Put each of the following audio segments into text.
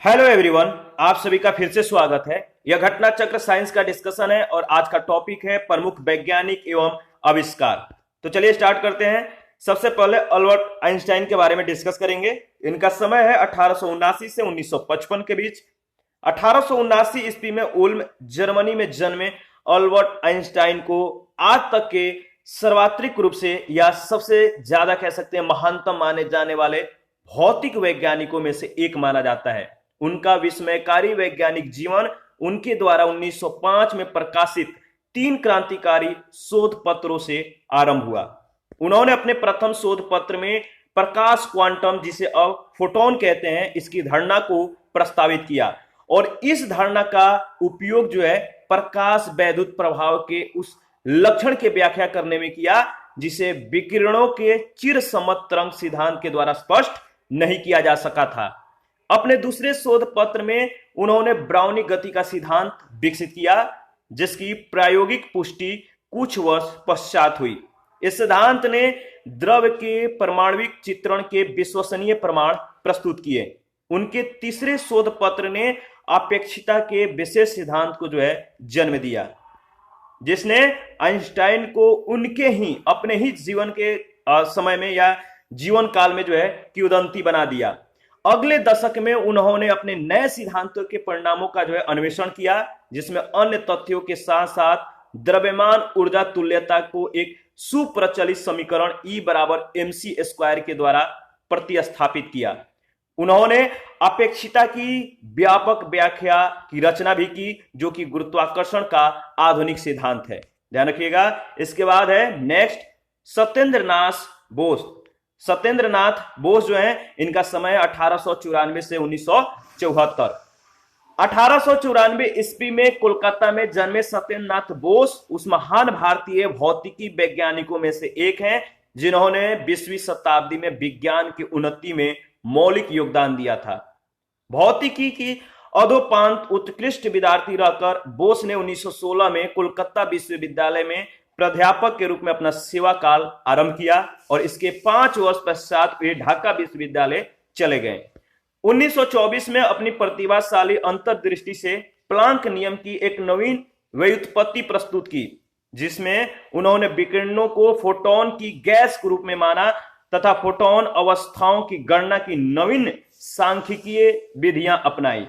Hello everyone, आप सभी का फिर से स्वागत है। यह घटना चक्र साइंस का डिस्कशन है और आज का टॉपिक है प्रमुख वैज्ञानिक एवं आविष्कार। तो चलिए स्टार्ट करते हैं। सबसे पहले अल्बर्ट आइंस्टाइन के बारे में डिस्कस करेंगे। इनका समय है 1879 से 1955 के बीच। 1879 ईस्वी में उल्म जर्मनी में जन्मे अल्बर्ट आइंस्टाइन को आज तक के सर्वात्रिक रूप से या सबसे ज्यादा कह सकते हैं महानतम माने जाने वाले भौतिक वैज्ञानिकों में से एक माना जाता है। उनका विस्मयकारी वैज्ञानिक जीवन उनके द्वारा 1905 में प्रकाशित 3 क्रांतिकारी शोध पत्रों से आरंभ हुआ। उन्होंने अपने प्रथम शोध पत्र में प्रकाश क्वांटम, जिसे अब फोटोन कहते हैं, इसकी धारणा को प्रस्तावित किया और इस धारणा का उपयोग जो है प्रकाश वैद्युत प्रभाव के उस लक्षण की व्याख्या करने में किया जिसे विकिरणों के चिरसम्मत तरंग सिद्धांत के द्वारा स्पष्ट नहीं किया जा सका था। अपने दूसरे शोध पत्र में उन्होंने ब्राउनी गति का सिद्धांत विकसित किया, जिसकी प्रायोगिक पुष्टि कुछ वर्ष पश्चात हुई। इस सिद्धांत ने द्रव्य के परमाणुविक चित्रण के विश्वसनीय प्रमाण प्रस्तुत किए। उनके तीसरे शोध पत्र ने अपेक्षिता के विशेष सिद्धांत को जो है जन्म दिया, जिसने आइंस्टाइन को उनके ही अपने ही जीवन के समय में या जीवन काल में जो है किंवदंती बना दिया। अगले दशक में उन्होंने अपने नए सिद्धांतों के परिणामों का जो है अन्वेषण किया, जिसमें अन्य तथ्यों के साथ साथ द्रव्यमान ऊर्जा तुल्यता को एक सुप्रचलित समीकरण E बराबर mc² के द्वारा प्रतिस्थापित किया। उन्होंने अपेक्षिता की व्यापक व्याख्या की रचना भी की, जो कि गुरुत्वाकर्षण का आधुनिक सिद्धांत है। ध्यान रखिएगा। इसके बाद है नेक्स्ट सत्येंद्रनाथ बोस। सत्येंद्रनाथ बोस जो है, इनका समय 1894 से 1974। 1894 ईस्वी में कोलकाता में जन्मे सत्येंद्रनाथ बोस उस महान भारतीय भौतिकी वैज्ञानिकों में से एक हैं जिन्होंने 20वीं शताब्दी में विज्ञान की उन्नति में मौलिक योगदान दिया था। भौतिकी की अधोपांत उत्कृष्ट विद्यार्थी रहकर बोस ने 1916 में कोलकाता विश्वविद्यालय में प्राध्यापक के रूप में अपना सेवा काल आरंभ किया और इसके 5 वर्ष पश्चात वे ढाका विश्वविद्यालय चले गए। 1924 में अपनी प्रतिभाशाली अंतर्दृष्टि से प्लांक नियम की एक नवीन व्युत्पत्ति प्रस्तुत की, जिसमें उन्होंने विकिरणों को फोटोन की गैस के रूप में माना तथा फोटोन अवस्थाओं की गणना की नवीन सांख्यिकीय विधियां अपनाई।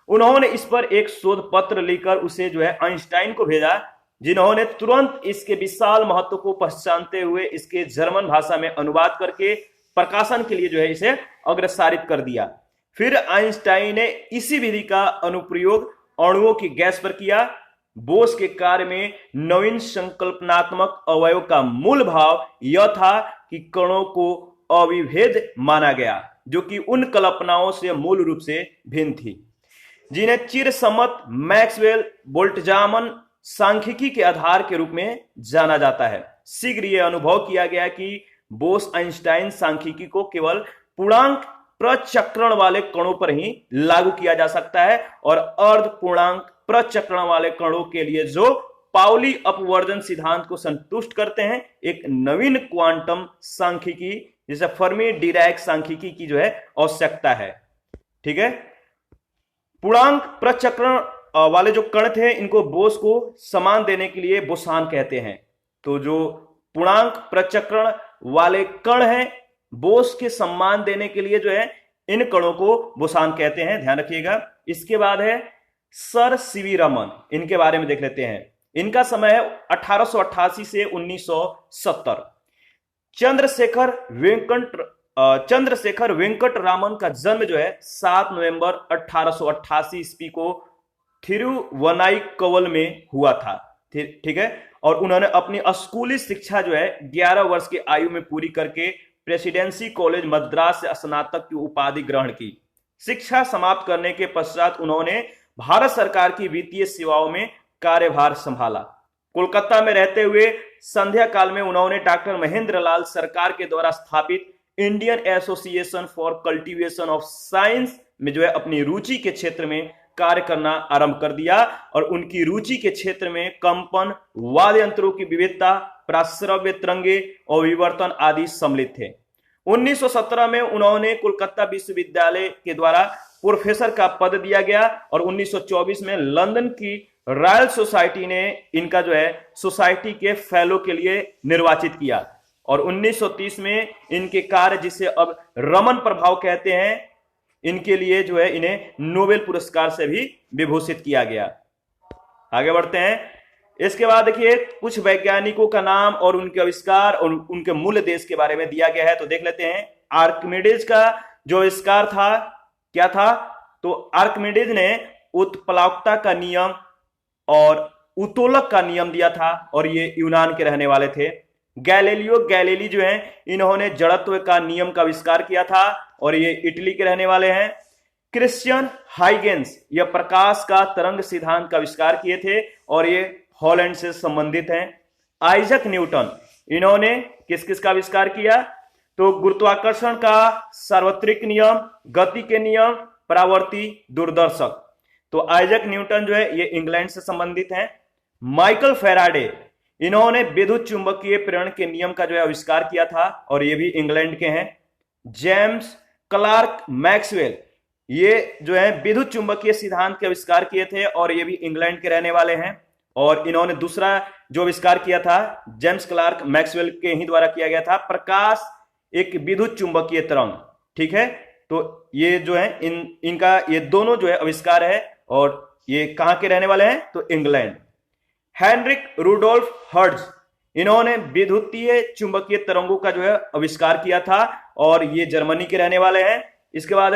उन्होंने इस पर एक शोध पत्र लिखकर उसे जो है आइंस्टाइन को भेजा, जिन्होंने तुरंत इसके विशाल महत्व को पहचानते हुए इसके जर्मन भाषा में अनुवाद करके प्रकाशन के लिए जो है इसे अग्रसारित कर दिया। फिर आइंस्टाइन ने इसी विधि का अनुप्रयोग अणुओं की गैस पर किया। बोस के कार्य में नवीन संकल्पनात्मक अवयव का मूल भाव यह था कि कणों को अविभेद माना गया, जो कि उन कल्पनाओं से मूल रूप से भिन्न थी, जिन्हें चिरसम्मत मैक्सवेल बोल्ट्जमान सांख्यिकी के आधार के रूप में जाना जाता है। शीघ्र यह अनुभव किया गया कि बोस आइंस्टाइन सांख्यिकी को केवल पूर्णांक प्रचक्रण वाले कणों पर ही लागू किया जा सकता है और अर्ध पूर्णांक प्रचक्रण वाले कणों के लिए जो पाउली अपवर्जन सिद्धांत को संतुष्ट करते हैं, एक नवीन क्वांटम सांख्यिकी जिसे फर्मी डिरैक सांख्यिकी की जो है आवश्यकता है। ठीक है। पूर्णांक प्रचक्रण वाले जो कण थे, इनको बोस को समान देने के लिए बोसान कहते हैं। तो जो पूर्णांक प्रचक्रण वाले कण हैं, बोस के सम्मान देने के लिए जो है इन कणों को बोसान कहते हैं। ध्यान रखिएगा। इसके बाद है सर सीवी रमन। इनके बारे में देख लेते हैं। इनका समय है 1888 से 1970। चंद्रशेखर वेंकट रामन का जन्म जो है 7 नवंबर 1888 ईस्वी को थिरुवनाईकवल में हुआ था। ठीक है। और उन्होंने अपनी स्कूली शिक्षा जो है 11 वर्ष की आयु में पूरी करके प्रेसिडेंसी कॉलेज मद्रास से स्नातक की उपाधि ग्रहण की। शिक्षा समाप्त करने के पश्चात उन्होंने भारत सरकार की वित्तीय सेवाओं में कार्यभार संभाला। कोलकाता में रहते हुए संध्या काल में उन्होंने डॉक्टर महेंद्र लाल सरकार के द्वारा स्थापित Indian association for cultivation of science में जो है अपनी रुचि के क्षेत्र में कार्य करना आरंभ कर दिया और उनकी रुचि के क्षेत्र में कंपन, वाद्य यंत्रों की विविधता, प्राश्रव्य तरंगे और विवर्तन आदि सम्मिलित थे। 1917 में उन्होंने कोलकाता विश्वविद्यालय के द्वारा प्रोफेसर का पद दिया गया और 1924 में लंदन की रॉयल सोसाइटी ने इनका जो है सोसाइटी के फेलो के लिए निर्वाचित किया और 1930 में इनके कार्य, जिसे अब रमन प्रभाव कहते हैं, इनके लिए जो है इन्हें नोबेल पुरस्कार से भी विभूषित किया गया। आगे बढ़ते हैं। इसके बाद देखिए कुछ वैज्ञानिकों का नाम और उनके आविष्कार और उनके मूल देश के बारे में दिया गया है, तो देख लेते हैं। आर्किमिडीज का जो आविष्कार था क्या था, तो आर्किमिडीज ने उत्प्लावकता का नियम और उत्तोलक का नियम दिया था और ये यूनान के रहने वाले थे। गैलीलियो गैलीली जो है इन्होंने जड़त्व का नियम का आविष्कार किया था और ये इटली के रहने वाले हैं। क्रिश्चियन हाइगेंस यह प्रकाश का तरंग सिद्धांत का आविष्कार किए थे और ये हॉलैंड से संबंधित हैं। आइजक न्यूटन इन्होंने किस किस का आविष्कार किया, तो गुरुत्वाकर्षण का सार्वत्रिक नियम, गति के नियम, परावर्ती दूरदर्शक। तो आइजक न्यूटन जो है ये इंग्लैंड से संबंधित हैं। माइकल फेराडे इन्होंने विद्युत चुंबकीय प्रेरण के नियम का जो है आविष्कार किया था और ये भी इंग्लैंड के हैं। जेम्स क्लार्क मैक्सवेल ये जो है विद्युत चुंबकीय सिद्धांत के आविष्कार किए थे और ये भी इंग्लैंड के रहने वाले हैं और इन्होंने दूसरा जो आविष्कार किया था जेम्स क्लार्क मैक्सवेल के ही द्वारा किया गया था, प्रकाश एक विद्युत चुंबकीय तरंग। ठीक है, तो ये जो है इनका ये दोनों जो है आविष्कार है और ये कहां के रहने वाले हैं, तो इंग्लैंड। हेनरिक रुडोल्फ हर्ट्ज इन्होंने विद्युतीय चुंबकीय तरंगों का जो है आविष्कार किया था और ये जर्मनी के रहने वाले हैं। इसके बाद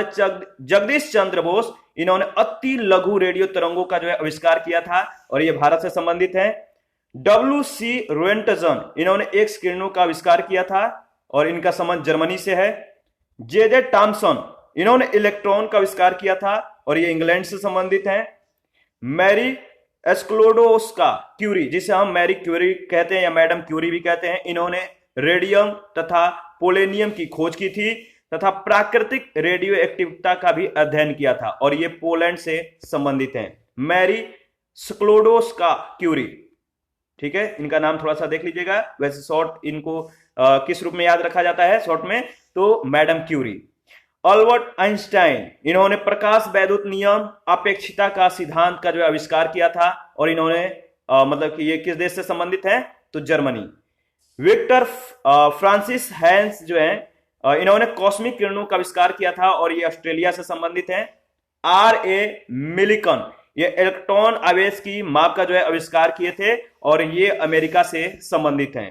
जगदीश चंद्र बोस इन्होंने अति लघु रेडियो तरंगों का जो है आविष्कार किया था और ये भारत से संबंधित है। WC रोएंटजन इन्होंने एक्स किरणों का आविष्कार किया था और इनका संबंध जर्मनी से है। जे टॉमसन इन्होंने इलेक्ट्रॉन का आविष्कार किया था और ये इंग्लैंड से संबंधित हैं। मैरी स्क्लोडोस्का क्यूरी, जिसे हम मैरी क्यूरी कहते हैं या मैडम क्यूरी भी कहते हैं, इन्होंने रेडियम तथा पोलेनियम की खोज की थी तथा प्राकृतिक रेडियो एक्टिविटी का भी अध्ययन किया था और ये पोलैंड से संबंधित हैं। Marie Sklodowska Curie. ठीक है, इनका नाम थोड़ा सा देख लीजिएगा, वैसे शॉर्ट इनको किस रूप में याद रखा जाता है शॉर्ट में, तो मैडम क्यूरी। अल्बर्ट आइंस्टाइन इन्होंने प्रकाश वैद्युत नियम अपेक्षिता का सिद्धांत का जो आविष्कार किया था और इन्होंने मतलब कि ये किस देश से संबंधित है, तो जर्मनी। विक्टर फ्रांसिस हैंस जो है इन्होंने कॉस्मिक किरणों का आविष्कार किया था और ये ऑस्ट्रेलिया से संबंधित हैं। RA मिलिकन ये इलेक्ट्रॉन आवेश की माप का जो है आविष्कार किए थे और ये अमेरिका से संबंधित हैं।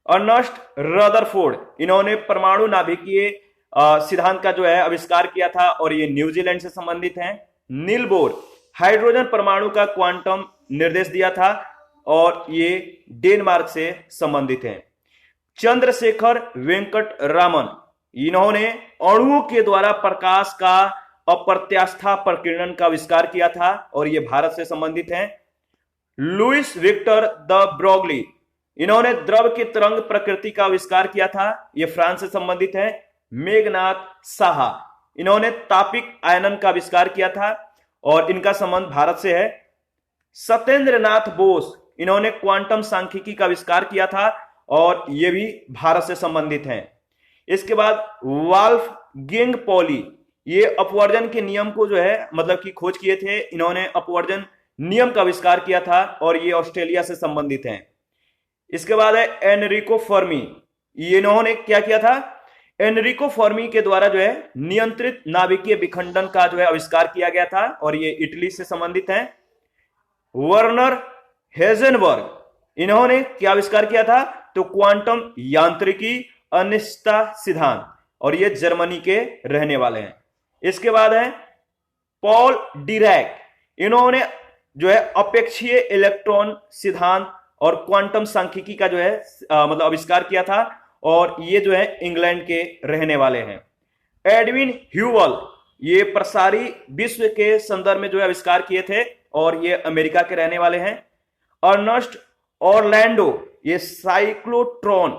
अर्नस्ट रदरफोर्ड इन्होंने परमाणु नाभिकीय सिद्धांत का जो है आविष्कार किया था और ये न्यूजीलैंड से संबंधित हैं। नील बोर हाइड्रोजन परमाणु का क्वांटम निर्देश दिया था और ये डेनमार्क से संबंधित हैं। चंद्रशेखर वेंकट रामन इन्होंने अणुओं के द्वारा प्रकाश का अप्रत्यास्था प्रकीर्णन का आविष्कार किया था और ये भारत से संबंधित हैं। लुइस विक्टर द ब्रोगली इन्होंने द्रव की तरंग प्रकृति का आविष्कार किया था, ये फ्रांस से संबंधित हैं। मेघनाथ साहा इन्होंने तापिक आयनन का आविष्कार किया था और इनका संबंध भारत से है। सत्येंद्र नाथ बोस इन्होंने क्वांटम सांख्यिकी का आविष्कार किया था और ये भी भारत से संबंधित हैं। इसके बाद वाल्फ गेंग पॉली ये अपवर्जन के नियम को जो है मतलब की खोज किए थे, इन्होंने अपवर्जन नियम का आविष्कार किया था और ये ऑस्ट्रेलिया से संबंधित हैं। इसके बाद है एनरिको फर्मी, इन्होंने क्या किया था, एनरिको फर्मी के द्वारा जो है नियंत्रित नाभिकीय विखंडन का जो है आविष्कार किया गया था और ये इटली से संबंधित हैं। वर्नर हेजेनबर्ग इन्होंने क्या आविष्कार किया था, तो क्वांटम यांत्रिकी अनिश्चितता सिद्धांत और ये जर्मनी के रहने वाले हैं। इसके बाद है पॉल डिरैक इन्होंने जो है अपेक्षीय इलेक्ट्रॉन सिद्धांत और क्वांटम सांख्यिकी का जो है मतलब आविष्कार किया था और ये जो है इंग्लैंड के रहने वाले हैं। एडविन ह्यूवल ये प्रसारी विश्व के संदर्भ में जो है आविष्कार किए थे और ये अमेरिका के रहने वाले हैं। अर्नस्ट ऑरलैंडो ये साइक्लोट्रॉन,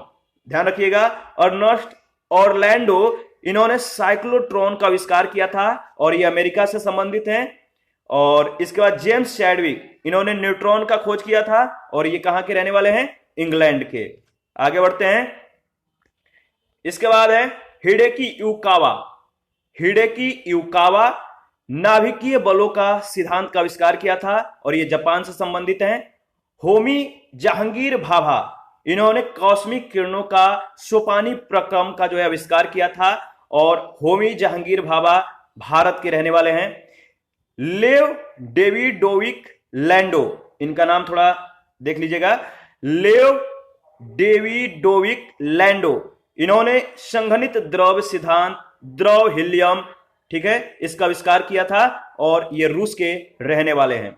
ध्यान रखिएगा, अर्नस्ट ऑरलैंडो इन्होंने साइक्लोट्रॉन का आविष्कार किया था और ये अमेरिका से संबंधित हैं। और इसके बाद जेम्स चैडविक इन्होंने न्यूट्रॉन का खोज किया था और ये कहां के रहने वाले हैं, इंग्लैंड के। आगे बढ़ते हैं। इसके बाद है हिडेकी युकावा। हिडेकी युकावा नाभिकीय बलों का सिद्धांत का आविष्कार किया था और ये जापान से संबंधित है। होमी जहांगीर भाभा, इन्होंने कॉस्मिक किरणों का सोपानी प्रक्रम का जो है आविष्कार किया था और होमी जहांगीर भाभा भारत के रहने वाले हैं। लेव डेविडोविक लैंडो, इनका नाम थोड़ा देख लीजिएगा, लेव डेविडोविक लैंडो, इन्होंने संघनित द्रव सिद्धांत, द्रव हीलियम, ठीक है, इसका आविष्कार किया था और ये रूस के रहने वाले हैं।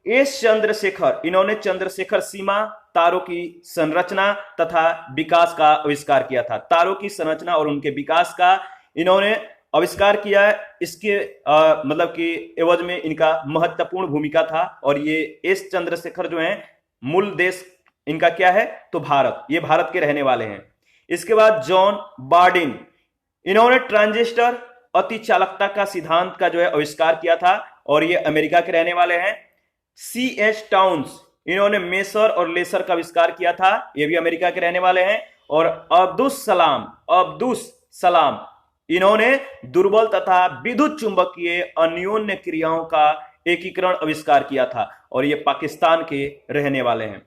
एस चंद्रशेखर, इन्होंने चंद्रशेखर सीमा, तारों की संरचना तथा विकास का आविष्कार किया था। तारों की संरचना और उनके विकास का इन्होंने आविष्कार किया है। इसके मतलब कि एवज में इनका महत्वपूर्ण भूमिका था और ये एस चंद्रशेखर जो हैं, मूल देश इनका क्या है तो भारत, ये भारत के रहने वाले हैं। इसके बाद जॉन बार्डिन, इन्होंने ट्रांजिस्टर अति चालकता का सिद्धांत का जो है आविष्कार किया था और ये अमेरिका के रहने वाले हैं। सी एच टाउन्स, इन्होंने मेसर और लेसर का आविष्कार किया था, ये भी अमेरिका के रहने वाले हैं। और अब्दुस सलाम, इन्होंने दुर्बल तथा विद्युत चुंबकीय अन्योन्य क्रियाओं का एकीकरण आविष्कार किया था और ये पाकिस्तान के रहने वाले हैं।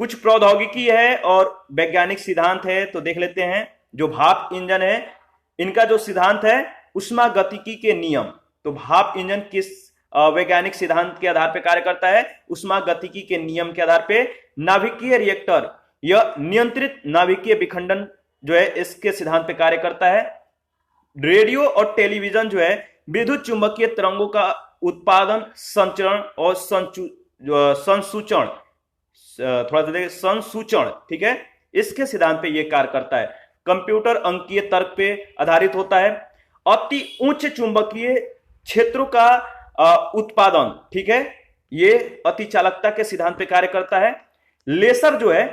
कुछ प्रौद्योगिकी है और वैज्ञानिक सिद्धांत है तो देख लेते हैं। जो भाप इंजन है, इनका जो सिद्धांत है उष्मागतिकी के नियम। तो भाप इंजन किस वैज्ञानिक सिद्धांत के आधार पर कार्य करता है? उष्मागतिकी के नियम के आधार पर। नाभिकीय रिएक्टर, यह नियंत्रित नाभिकीय विखंडन जो है इसके सिद्धांत पर कार्य करता है। रेडियो और टेलीविजन जो है विद्युत चुंबकीय तरंगों का उत्पादन, संचरण और संसूचन, थोड़ा सा देखिए, संसूचन, ठीक है, इसके सिद्धांत पे यह कार्य करता है। कंप्यूटर अंकीय तर्क पे आधारित होता है। अति उच्च चुंबकीय क्षेत्रों का उत्पादन, ठीक है, ये अति चालकता के सिद्धांत पे कार्य करता है। लेसर जो है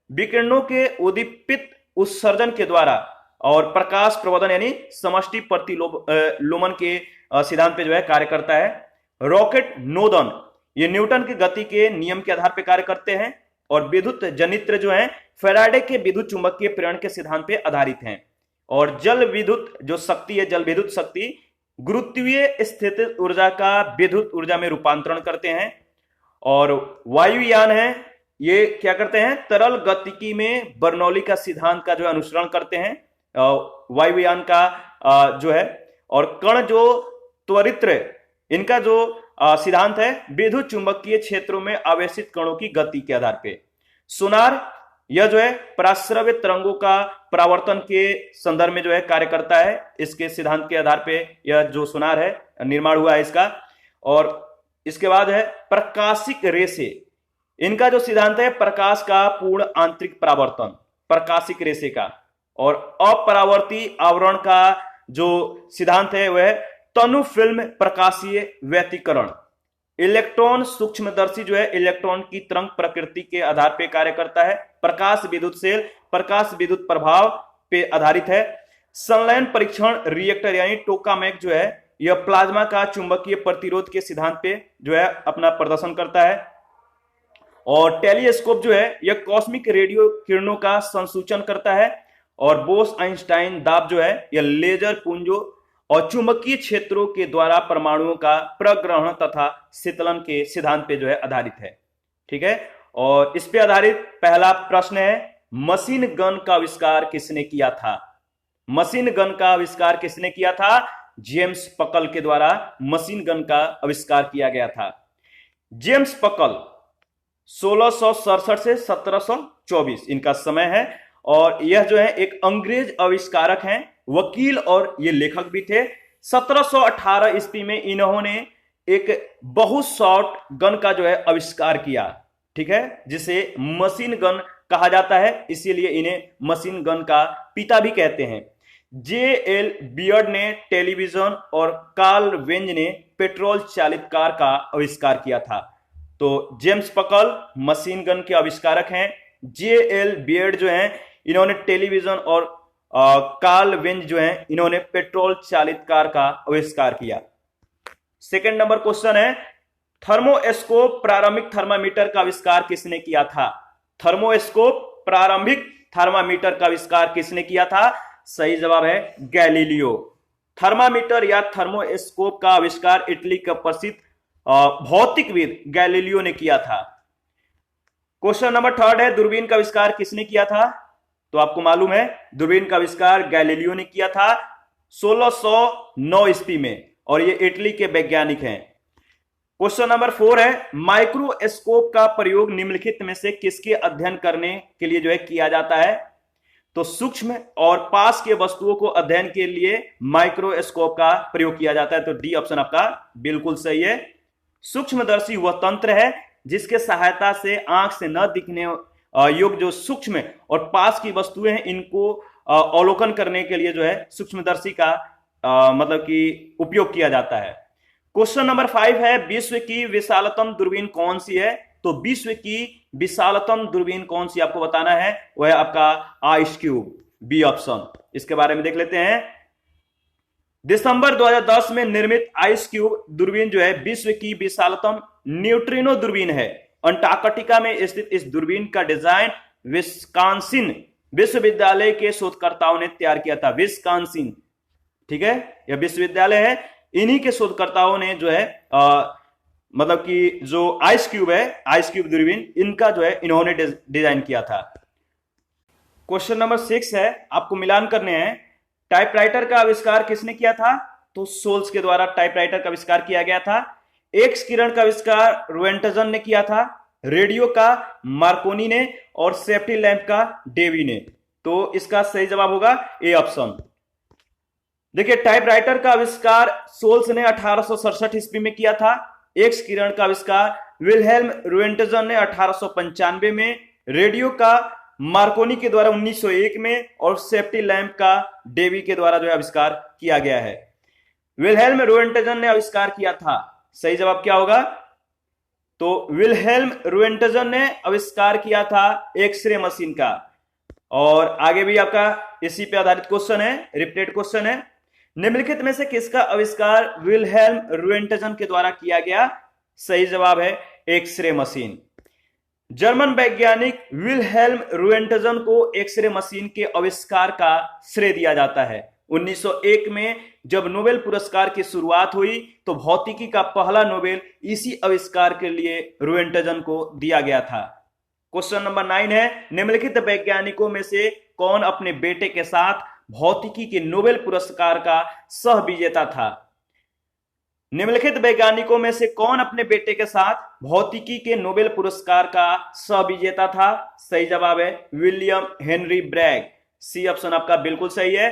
विकिरणों के उद्दीपित उत्सर्जन के द्वारा और प्रकाश प्रवर्धन यानी समष्टि प्रतिलोमन के सिद्धांत पे जो है कार्य करता है। रॉकेट नोदन, ये न्यूटन की गति के नियम के आधार पर कार्य करते हैं और विद्युत जनित्र जो है फैराडे के विद्युत चुंबकीय प्रेरण के सिद्धांत पे आधारित हैं। और जल विद्युत जो शक्ति है, जल विद्युत शक्ति गुरुत्वीय स्थितिज ऊर्जा का विद्युत ऊर्जा में रूपांतरण करते हैं। और वायुयान है, ये क्या करते हैं? तरल गतिकी में बर्नौली का सिद्धांत का जो अनुसरण करते हैं वायुयान का जो है। और कण जो त्वरित्र, इनका जो सिद्धांत है विद्युत चुंबकीय क्षेत्रों में आवेशित कणों की गति के आधार पे। सोनार, यह जो है पराश्रव्य तरंगों का परावर्तन के संदर्भ में जो है कार्य करता है। इसके सिद्धांत के आधार पे यह जो सोनार है निर्माण हुआ है इसका। और इसके बाद है प्रकाशिक रेशे, इनका जो सिद्धांत है प्रकाश का पूर्ण आंतरिक परावर्तन, प्रकाशिक रेशे का। और अपरावर्ती आवरण का जो सिद्धांत है वह तनु फिल्म प्रकाशीय व्यतिकरण। इलेक्ट्रॉन सूक्ष्मदर्शी जो है इलेक्ट्रॉन की तरंग प्रकृति के आधार पर कार्य करता है। प्रकाश विद्युत सेल प्रकाश विद्युत प्रभाव पे आधारित है। संलयन परीक्षण रिएक्टर यानी टोकामेक जो है यह प्लाज्मा का चुंबकीय प्रतिरोध के सिद्धांत पे जो है अपना प्रदर्शन करता है। और टेलीस्कोप जो है यह कॉस्मिक रेडियो किरणों का संसूचन करता है। और बोस आइंस्टाइन दाब जो है यह लेजर पुंजों और चुंबकीय क्षेत्रों के द्वारा परमाणुओं का प्रग्रहण तथा शीतलन के सिद्धांत पे जो है आधारित है, ठीक है। और इस पे आधारित पहला प्रश्न है, मशीन गन का आविष्कार किसने किया था? मशीन गन का आविष्कार किसने किया था? जेम्स पकल के द्वारा मशीन गन का आविष्कार किया गया था। जेम्स पकल 1667 से 1724 इनका समय है। और यह जो है एक अंग्रेज आविष्कारक हैं, वकील और ये लेखक भी थे। 1718 ईस्वी में इन्होंने एक बहुत शॉर्ट गन का जो है आविष्कार किया, ठीक है, जिसे मशीन गन कहा जाता है, इसीलिए इन्हें मशीन गन का पिता भी कहते हैं। जे.एल. बियर्ड ने टेलीविजन और कार्ल वेंज ने पेट्रोल चालित कार का आविष्कार किया था। तो जेम्स पकल मशीन गन के आविष्कारक हैं। जे.एल. बियर्ड जो हैं इन्होंने टेलीविजन और कार्ल वेंज जो हैं इन्होंने पेट्रोल चालित कार का आविष्कार किया। सेकंड नंबर क्वेश्चन है, थर्मोस्कोप प्रारंभिक थर्मामीटर का आविष्कार किसने किया था? थर्मोस्कोप प्रारंभिक थर्मामीटर का आविष्कार किसने किया था? सही जवाब है गैलीलियो। थर्मामीटर या थर्मोस्कोप का आविष्कार इटली का प्रसिद्ध भौतिकविद गैलीलियो ने किया था। क्वेश्चन नंबर थर्ड है, दूरबीन का आविष्कार किसने किया था? तो आपको मालूम है दूरबीन का आविष्कार गैलीलियो ने किया था 1609 ईस्वी में, और ये इटली के वैज्ञानिक हैं। क्वेश्चन नंबर 4 है, माइक्रोस्कोप का प्रयोग निम्नलिखित में से किसके अध्ययन करने के लिए जो है किया जाता है? तो सूक्ष्म और पास के वस्तुओं को अध्ययन के लिए माइक्रोस्कोप का प्रयोग किया जाता है। तो डी ऑप्शन आपका बिल्कुल सही है। सूक्ष्मदर्शी वह तंत्र है जिसके सहायता से आंख से न दिखने योग्य जो सूक्ष्म और पास की वस्तुएं हैं इनको अवलोकन करने के लिए जो है सूक्ष्मदर्शी का मतलब कि उपयोग किया जाता है। क्वेश्चन नंबर 5 है, विश्व की विशालतम दूरबीन कौन सी है? तो विश्व की विशालतम दूरबीन कौन सी आपको बताना है, वह है आपका आइस क्यूब, बी ऑप्शन। इसके बारे में देख लेते हैं। दिसंबर 2010 में निर्मित आइस क्यूब दूरबीन जो है विश्व की विशालतम न्यूट्रिनो दूरबीन है। अंटार्कटिका में स्थित इस दूरबीन का डिजाइन विस्कॉन्सिन विश्वविद्यालय के शोधकर्ताओं ने तैयार किया था। विस्कॉन्सिन, ठीक है, यह विश्वविद्यालय है, इन्हीं के शोधकर्ताओं ने जो है मतलब कि जो आइस क्यूब है, आइस क्यूब दूरबीन, इनका जो है इन्होंने डिजाइन किया था। क्वेश्चन नंबर 6 है, आपको मिलान करने हैं। टाइपराइटर का आविष्कार किसने किया था? तो सोल्स के द्वारा टाइपराइटर का आविष्कार किया गया था। एक्स किरण का आविष्कार रोएंटजन ने किया था। रेडियो का मार्कोनी ने, और सेफ्टी लैंप का डेवी ने। तो इसका सही जवाब होगा ए ऑप्शन। देखिए, टाइपराइटर का आविष्कार सोल्स ने 1867 ईस्वी में किया था। एक्स किरण का आविष्कार विल्हेल्म रोएंटजन ने 1895 में, रेडियो का मार्कोनी के द्वारा 1901 में, और सेफ्टी लैंप का डेवी के द्वारा जो है आविष्कार किया गया है। विल्हेल्म रोएंटजन ने आविष्कार किया था। सही जवाब क्या होगा? तो विल्हेल्म रोएंटजन ने आविष्कार किया था एक्सरे मशीन का। और आगे भी आपका इसी पे आधारित क्वेश्चन है, रिपीटेड क्वेश्चन है। निम्नलिखित में से किसका आविष्कार विल्हेल्म रोएंटजन के द्वारा किया गया? सही जवाब है एक्सरे मशीन। जर्मन वैज्ञानिक विल्हेल्म रोएंटजन को एक्सरे मशीन के आविष्कार का श्रेय दिया जाता है। 1901 में जब नोबेल पुरस्कार की शुरुआत हुई तो भौतिकी का पहला नोबेल इसी आविष्कार के लिए रोएंटजन को दिया गया था। क्वेश्चन नंबर 9 है, निम्नलिखित वैज्ञानिकों में से कौन अपने बेटे के साथ भौतिकी के नोबेल पुरस्कार का सह विजेता था? निम्नलिखित वैज्ञानिकों में से कौन अपने बेटे के साथ भौतिकी के नोबेल पुरस्कार का सह विजेता था? सही जवाब है William Henry Bragg, C option आपका बिल्कुल सही है।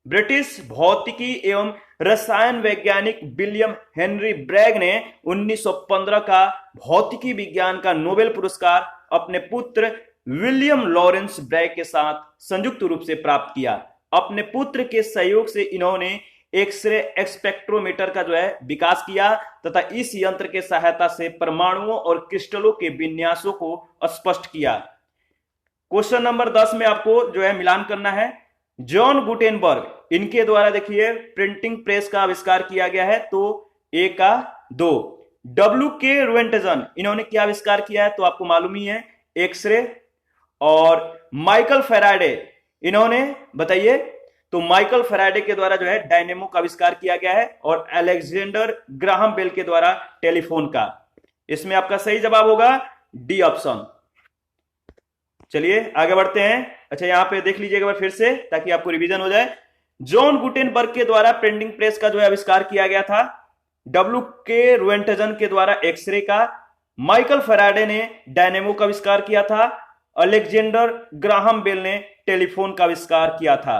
ब्रिटिश भौतिकी एवं रसायन वैज्ञानिक विलियम हेनरी ब्रैग ने 1915 का भौतिकी विज्ञान का नोबेल पुरस्कार अपने पुत्र विलियम लॉरेंस ब्रैग के साथ संयुक्त रूप से प्राप्त किया। अपने पुत्र के सहयोग से इन्होंने एक्सरे स्पेक्ट्रोमीटर का जो है विकास किया तथा इस यंत्र के सहायता से परमाणुओं और क्रिस्टलों के विन्यासों को स्पष्ट किया। क्वेश्चन नंबर 10 में आपको जो है मिलान करना है। जॉन गुटेनबर्ग, इनके द्वारा देखिए प्रिंटिंग प्रेस का आविष्कार किया गया है। तो ए का 2। डब्ल्यू के रोएंटजन, इन्होंने क्या आविष्कार किया है? तो आपको मालूम ही है एक्सरे। और माइकल फैराडे, इन्होंने बताइए, तो माइकल फैराडे के द्वारा जो है डायनेमो का आविष्कार किया गया है। और अलेक्जेंडर ग्राहम बेल के द्वारा टेलीफोन का। इसमें आपका सही जवाब होगा डी ऑप्शन। चलिए आगे बढ़ते हैं। अच्छा, यहां पे देख लीजिएगा एक बार फिर से ताकि आपको रिवीजन हो जाए। जॉन गुटेनबर्ग के द्वारा प्रिंटिंग प्रेस का जो है आविष्कार किया गया था। डब्ल्यू के रोएंटजन के द्वारा एक्सरे का। माइकल फैराडे ने डायनेमो का आविष्कार किया था। अलेक्जेंडर ग्राहम बेल ने टेलीफोन का आविष्कार किया था।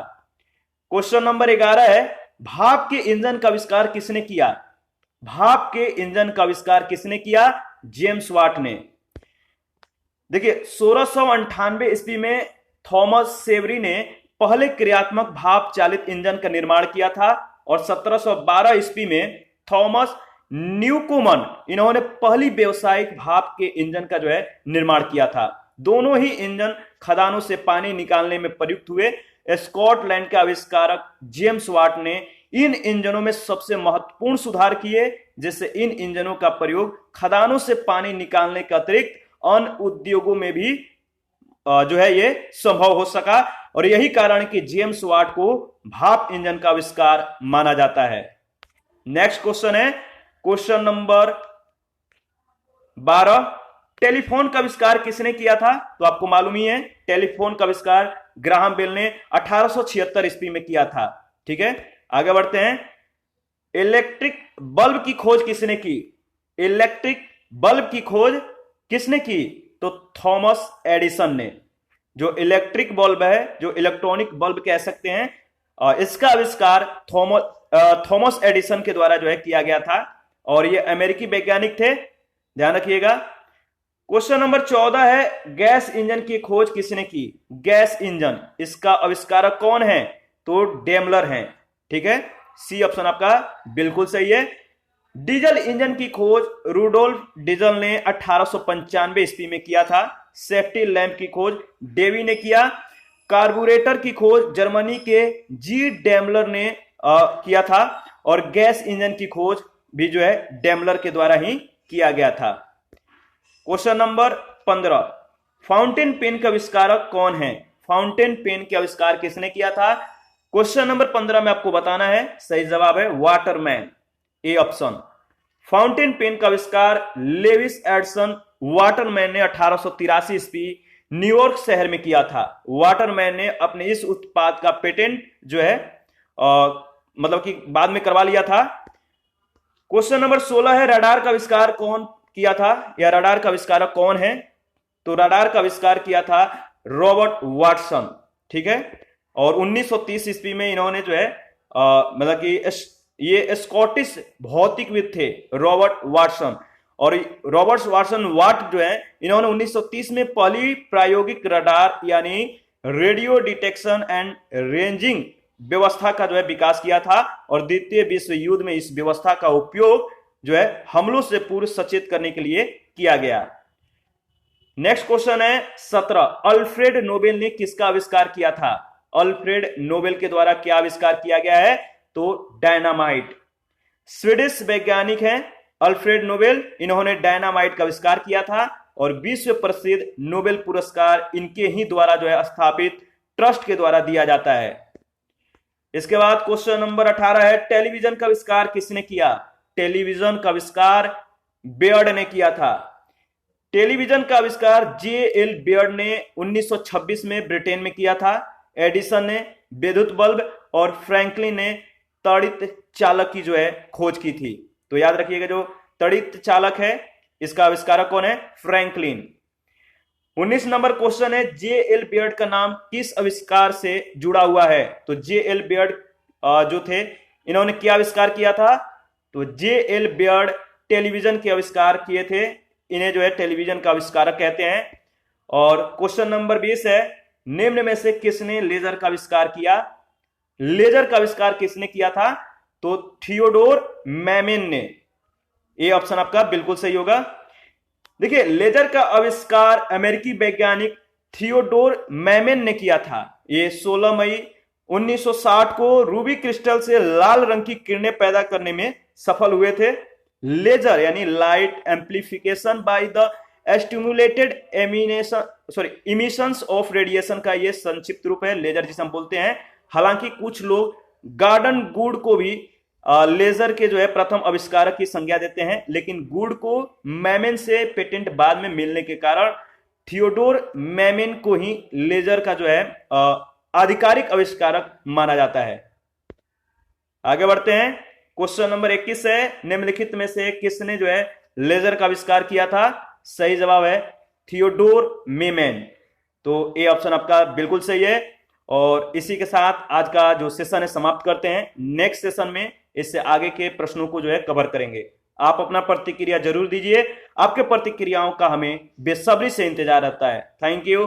क्वेश्चन नंबर 11 है, भाप के इंजन का आविष्कार किसने किया? भाप के इंजन का आविष्कार किसने किया? जेम्स वाट ने। देखिए, 1698 ईस्वी में थॉमस सेवरी ने पहले क्रियात्मक भाप चालित इंजन का निर्माण किया था। और 1712 ईस्वी में थॉमस न्यूकोमन, इन्होंने पहली व्यावसायिक भाप के इंजन का जो है निर्माण किया था। दोनों ही इंजन खदानों से पानी निकालने में प्रयुक्त हुए। स्कॉटलैंड के आविष्कारक जेम्स वाट ने इन इंजनों में सबसे महत्वपूर्ण सुधार किए, जिससे इन इंजनों का प्रयोग खदानों से पानी निकालने के अतिरिक्त अन्य उद्योगों में भी जो है ये संभव हो सका। और यही कारण कि जेम्स वाट को भाप इंजन का आविष्कार माना जाता है। नेक्स्ट क्वेश्चन है क्वेश्चन नंबर 12, टेलीफोन का आविष्कार किसने किया था? तो आपको मालूम ही है, टेलीफोन का आविष्कार ग्राहम बेल ने 1876 ईस्वी में किया था। ठीक है, आगे बढ़ते हैं। इलेक्ट्रिक बल्ब की खोज किसने की? इलेक्ट्रिक बल्ब की खोज किसने की? तो थॉमस एडिसन ने। जो इलेक्ट्रिक बल्ब है, जो इलेक्ट्रॉनिक बल्ब कह सकते हैं, इसका आविष्कार थॉमस एडिसन के द्वारा जो है किया गया था और ये अमेरिकी वैज्ञानिक थे, ध्यान रखिएगा। क्वेश्चन नंबर 14 है गैस इंजन की खोज किसने की? गैस इंजन, इसका आविष्कारक कौन है? तो डेमलर हैं। ठीक है, सी ऑप्शन आपका बिल्कुल सही है। डीजल इंजन की खोज रूडोल्फ डीजल ने 1895 ईस्वी में किया था। सेफ्टी लैंप की खोज डेवी ने किया। कार्बोरेटर की खोज जर्मनी के जी डेमलर ने किया था और गैस इंजन की खोज भी जो है डेमलर के द्वारा ही किया गया था। क्वेश्चन नंबर 15, फाउंटेन पेन का आविष्कारक कौन है? फाउंटेन पेन के आविष्कार किसने किया था? क्वेश्चन नंबर 15 में आपको बताना है, सही जवाब है Waterman, A option. Fountain pen का आविष्कार लेविस एडिसन वाटरमैन ने 1883 ईस्वी न्यूयॉर्क शहर में किया था। वाटरमैन ने अपने इस उत्पाद का पेटेंट जो है मतलब कि बाद में करवा लिया था। क्वेश्चन नंबर 16 है रडार का आविष्कार कौन किया था, या रडार का आविष्कारक कौन है? तो रडार का आविष्कार किया था रॉबर्ट वाटसन। ठीक है, और 1930 ईस्वी में इन्होंने जो है मतलब कि ये स्कॉटिश भौतिकविद थे रॉबर्ट वाटसन, और रॉबर्ट वाटसन वाट जो है इन्होंने 1930 में पहली प्रायोगिक रडार यानी रेडियो डिटेक्शन एंड रेंजिंग व्यवस्था का जो है विकास किया था और द्वितीय विश्व युद्ध में इस व्यवस्था का उपयोग जो है हमलों से पूर्व सचेत करने के लिए किया गया। नेक्स्ट क्वेश्चन है 17, अल्फ्रेड नोबेल ने किसका आविष्कार किया था? अल्फ्रेड नोबेल के द्वारा क्या आविष्कार किया गया है? तो डायनामाइट। स्वीडिश वैज्ञानिक हैं अल्फ्रेड नोबेल, इन्होंने डायनामाइट का आविष्कार किया था और विश्व प्रसिद्ध नोबेल पुरस्कार इनके ही द्वारा जो है स्थापित ट्रस्ट के द्वारा दिया जाता है। इसके बाद क्वेश्चन नंबर 18 है टेलीविजन का आविष्कार किसने किया? टेलीविजन का आविष्कार बेयर्ड ने किया था। टेलीविजन का आविष्कार जे.एल. बेयर्ड ने 1926 में ब्रिटेन में किया था। एडिसन ने विद्युत बल्ब और फ्रैंकलिन ने तड़ित चालक की जो है खोज की थी। तो याद रखिएगा जो तड़ित चालक है इसका आविष्कारक कौन है? फ्रैंकलिन। 19 नंबर क्वेश्चन है जे.एल. बेयर्ड का नाम किस आविष्कार से जुड़ा हुआ है? तो जे.एल. बेयर्ड जो थे इन्होंने क्या आविष्कार किया था? तो जे.एल. बेयर्ड टेलीविजन के आविष्कार किए थे, इन्हें जो है टेलीविजन का आविष्कारक कहते हैं। और क्वेश्चन नंबर 20 है निम्न में से किसने लेजर का आविष्कार किया? लेजर का आविष्कार किसने किया था? तो थियोडोर मैमेन ने। ये ऑप्शन आपका बिल्कुल सही होगा। देखिए लेजर का आविष्कार अमेरिकी वैज्ञानिक थियोडोर मैमेन ने किया था। ये 16 मई 1960 को रूबी क्रिस्टल से लाल रंग की किरणें पैदा करने में सफल हुए थे। लेजर यानी light amplification by the stimulated emissions of radiation का ये संक्षिप्त रूप है लेजर जिसे हम बोलते हैं। हालांकि कुछ लोग गॉर्डन गूड को भी लेजर के जो है प्रथम आविष्कारक की संज्ञा देते हैं, लेकिन गूड को मैमेन से पेटेंट बाद में मिलने के कारण थियोडोर मैमेन को ही लेजर का जो है आधिकारिक आविष्कारक माना जाता है। आगे बढ़ते हैं। क्वेश्चन नंबर 21 है निम्नलिखित में से किसने जो है लेजर का आविष्कार किया था? सही जवाब है थियोडोर मैमेन। तो ए ऑप्शन आपका बिल्कुल सही है। और इसी के साथ आज का जो सेशन है समाप्त करते हैं। नेक्स्ट सेशन में इससे आगे के प्रश्नों को जो है कवर करेंगे। आप अपना प्रतिक्रिया जरूर दीजिए, आपके प्रतिक्रियाओं का हमें बेसब्री से इंतजार रहता है। Thank you.